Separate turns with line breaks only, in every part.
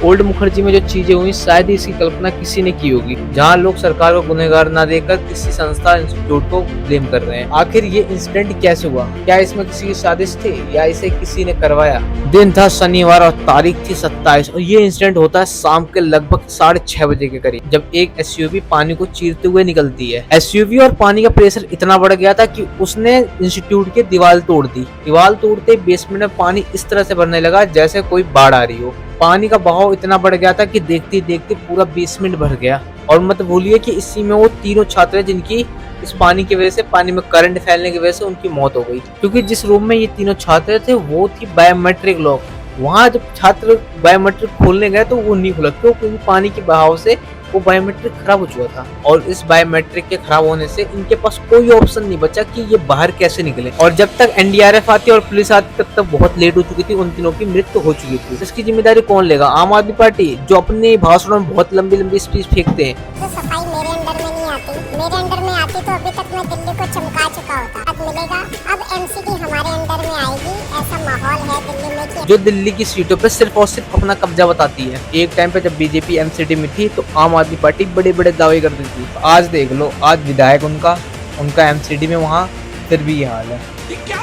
Old Mukherjee में जो चीजें हुई शायद ही इसकी कल्पना किसी ने की होगी, जहां लोग सरकार को गुनहगार न देकर किसी संस्था इंस्टीट्यूट को ब्लेम कर रहे हैं। आखिर ये इंसिडेंट कैसे हुआ? क्या इसमें किसी की साजिश थी या इसे किसी ने करवाया? दिन था शनिवार और तारीख थी 27 और ये इंसिडेंट होता है शाम के लगभग 6:30 बजे के करीब, जब एक एसयूवी पानी को चीरते हुए निकलती है। एसयूवी और पानी का प्रेशर इतना बढ़ गया था कि उसने इंस्टीट्यूट की दीवार तोड़ दी। दीवार तोड़ते बेसमेंट में पानी इस तरह से भरने लगा जैसे कोई बाढ़ आ रही हो। पानी का बहाव इतना बढ़ गया था कि देखते देखते पूरा बेसमेंट भर गया। और मत भूलिए कि इसी में वो तीनों छात्र जिनकी इस पानी की वजह से, पानी में करंट फैलने की वजह से उनकी मौत हो गई, क्योंकि जिस रूम में ये तीनों छात्र थे वो थी बायोमेट्रिक लॉक। वहाँ जब छात्र बायोमेट्रिक खोलने गए तो वो नहीं खुला, क्योंकि पानी के बहाव से वो बायोमेट्रिक खराब हो चुका था। और इस बायोमेट्रिक के खराब होने से इनके पास कोई ऑप्शन नहीं बचा कि ये बाहर कैसे निकले। और जब तक एनडीआरएफ आती और पुलिस आती तब तक बहुत लेट हो चुकी थी, उन तीनों की मृत्यु हो चुकी थी। इसकी जिम्मेदारी कौन लेगा? आम आदमी पार्टी, जो अपने भाषणों में बहुत लंबी लंबी स्पीच फेंकते हैं।
सफाई मेरे अंडर में नहीं आती, मेरे अंडर में आती तो अभी तक मैं दिल्ली को चमका चुका होता। अब मिलेगा, अब एमसीडी हमारे अंडर में आएगी, ऐसा माहौल है दिल्ली में कि
जो दिल्ली की सीटों पे सिर्फ और सिर्फ अपना कब्जा बताती है। एक टाइम पे जब बीजेपी एमसीडी में थी तो आम आदमी पार्टी बड़े बड़े दावे करती थी। आज देख लो, आज विधायक उनका एमसीडी में वहाँ, फिर भी ये हाल है।
ये क्या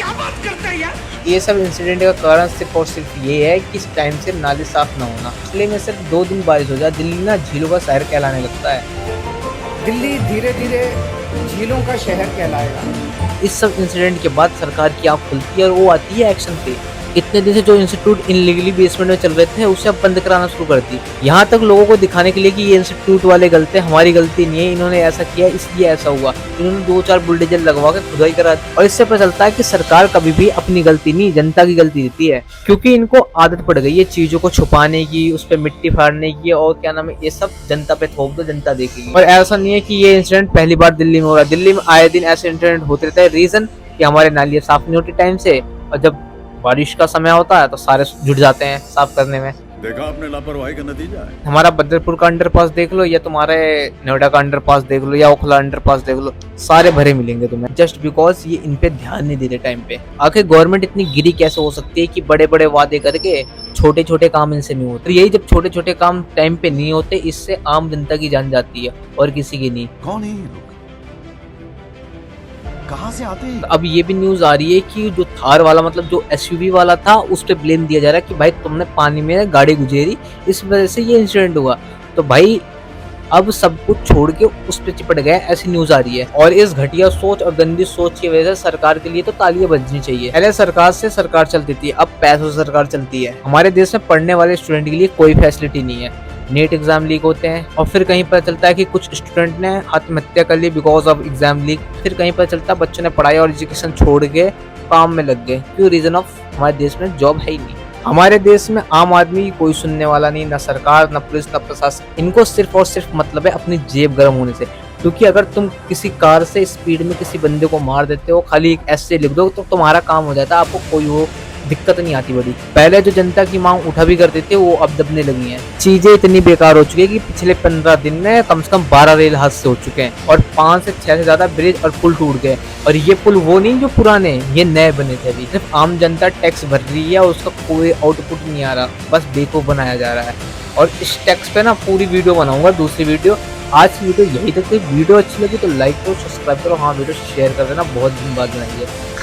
बात करता है यार?
ये सब इंसिडेंट का कारण सिर्फ और सिर्फ ये है कि इस टाइम से नाले साफ न होना। पिछले में सिर्फ 2 दिन बारिश हो जाए, दिल्ली ना झीलों का शहर कहलाने लगता है।
दिल्ली धीरे धीरे झीलों का शहर कहलाएगा।
इस सब इंसिडेंट के बाद सरकार की आंख खुलती है और वो आती है एक्शन पे। इतने दिन से जो इंस्टीट्यूट इनलीगली बेसमेंट में चल रहे थे उसे अब बंद कराना शुरू कर दी। यहाँ तक लोगों को दिखाने के लिए कि ये इंस्टीट्यूट वाले गलत है, हमारी गलती नहीं है, इन्होंने ऐसा किया इसलिए ऐसा हुआ। इन्होंने 2-4 बुलडोजर लगवा के खुदाई करा दी। और इससे पता चलता है कि सरकार कभी भी अपनी गलती नहीं, जनता की गलती देती है, क्योंकि इनको आदत पड़ गई है चीजों को छुपाने की, उस पर मिट्टी फाड़ने की, और क्या नाम है, ये सब जनता पे थोप दो, जनता देखेगी। और ऐसा नहीं है कि ये इंसिडेंट पहली बार दिल्ली में हो रहा है। दिल्ली में आए दिन ऐसे इंसिडेंट होते रहते हैं। रीजन कि हमारे नालियाँ साफ नहीं होती टाइम से, और जब बारिश का समय होता है तो सारे जुट जाते हैं साफ करने में।
देखा आपने लापरवाही का नतीजा है।
हमारा बदरपुर का अंडरपास देख लो, या तुम्हारे नोएडा का अंडरपास देख लो, या ओखला अंडरपास देख लो, सारे भरे मिलेंगे तुम्हें, जस्ट बिकॉज ये इन पे ध्यान नहीं देते टाइम पे। आखिर गवर्नमेंट इतनी गिरी कैसे हो सकती है कि बड़े बड़े वादे करके छोटे छोटे काम इनसे नहीं होते। यही जब छोटे छोटे काम टाइम पे नहीं होते, इससे आम जनता की जान जाती है और किसी की नहीं।
कौन है ये लोग? कहाँ से आते हैं?
अब ये भी न्यूज आ रही है कि जो थार वाला, मतलब जो एसयूवी वाला था, उस पे ब्लेम दिया जा रहा है कि भाई तुमने पानी में गाड़ी गुजेरी, इस वजह से ये इंसिडेंट हुआ। तो भाई अब सब कुछ छोड़ के उस पे चिपट गए, ऐसी न्यूज आ रही है। और इस घटिया सोच और गंदी सोच की वजह से सरकार के लिए तो तालियां बजनी चाहिए। पहले सरकार से सरकार चलती थी, अब पैसों से सरकार चलती है। हमारे देश में पढ़ने वाले स्टूडेंट के लिए कोई फैसिलिटी नहीं है। नेट एग्जाम लीक होते हैं, और फिर कहीं पता चलता है कि कुछ स्टूडेंट ने आत्महत्या कर ली बिकॉज ऑफ एग्जाम लीक। फिर कहीं पता चलता है बच्चों ने पढ़ाई और एजुकेशन छोड़ के काम में लग गए। क्यों? रीजन ऑफ हमारे देश में जॉब है ही नहीं। हमारे देश में आम आदमी की कोई सुनने वाला नहीं, ना सरकार, ना पुलिस, ना प्रशासन। इनको सिर्फ और सिर्फ मतलब है अपनी जेब गर्म होने से। क्योंकि अगर तुम किसी कार से स्पीड में किसी बंदे को मार देते हो, खाली एक ऐसे लिख दो, तो तुम्हारा काम हो जाता है, आपको कोई वो दिक्कत नहीं आती बड़ी। पहले जो जनता की मांग उठा भी करते थे वो अब दबने लगी हैं। चीजें इतनी बेकार हो चुकी है कि पिछले 15 दिन में कम से कम 12 रेल हादसे हो चुके हैं और 5 से 6 से ज्यादा ब्रिज और पुल टूट गए। और ये पुल वो नहीं जो पुराने, ये नए बने थे। अभी सिर्फ आम जनता टैक्स भर रही है और उसका कोई आउटपुट नहीं आ रहा, बस बेवकूफ बनाया जा रहा है। और इस टैक्स पे ना पूरी वीडियो बनाऊंगा, दूसरी वीडियो। आज की वीडियो यही तक थी। वीडियो अच्छी लगी तो लाइक करो, सब्सक्राइब करो, हाँ वीडियो शेयर कर देना, बहुत दिन बाद बनाई है।